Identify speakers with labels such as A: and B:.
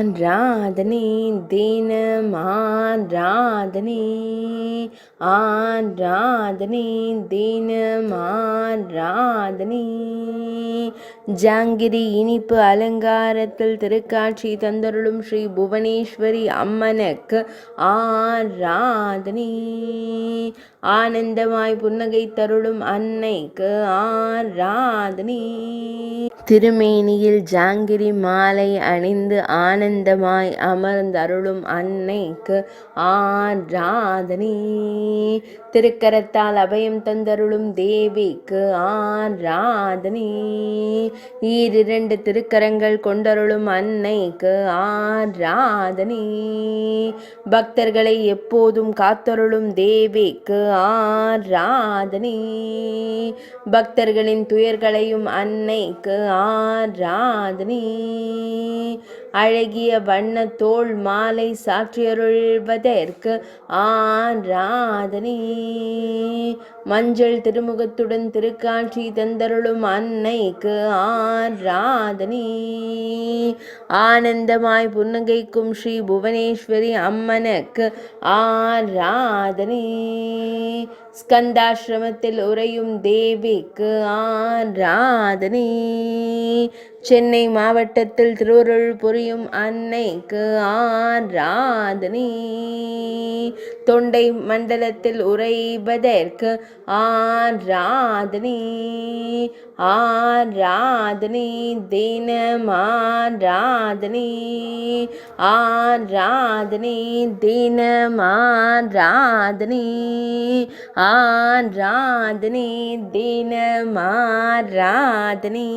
A: ஆராதனை தினம் ஆராதனை ஆராதனை தினம் ஆராதனை. ஜாங்கிரி இனிப்பு அலங்காரத்தில் திருக்காட்சி தந்தருளும் ஸ்ரீ புவனேஸ்வரி அம்மனுக்கு ஆராதனை. ஆனந்தமாய் புன்னகை தருளும் அன்னைக்கு ஆராதனை. திருமேனியில் ஜாங்கிரி மாலை அணிந்து ஆனந்தமாய் அமர்ந்தருளும் அன்னைக்கு ஆராதனை. திருக்கரத்தால் அபயம் தந்தருளும் தேவிக்கு ஆராதனை. ஈரிரண்டு திருக்கரங்கள் கொண்டருளும் அன்னைக்கு ஆராதனை. பக்தர்களை எப்போதும் காத்தருளும் தேவிக்கு ஆராதனை. பக்தர்களின் துயர்களையும் அன்னைக்கு ஆராதனை. அழகிய வண்ண தோள் மாலை சாற்றியருள்வதற்கு ஆராதனை. மஞ்சள் திருமுகத்துடன் திருக்காட்சி தந்தருளும் அன்னைக்கு ஆராதனை. ஆனந்தமாய் புன்னகைக்கும் ஸ்ரீ புவனேஸ்வரி அம்மனுக்கு ஆராதனை. ஸ்கந்தாசிரமத்தில் உறையும் தேவிக்கு ஆராதனை. சென்னை மாவட்டத்தில் திருவருள் புரியும் அன்னைக்கு ஆராதனை. தொண்டை மண்டலத்தில் உறைவதற்கு ஆராதனை. ஆராதனை தினம் ஆராதனை. ஆராதனை தினம் ஆராதனை. ஆராதனை தினம் ஆராதனை.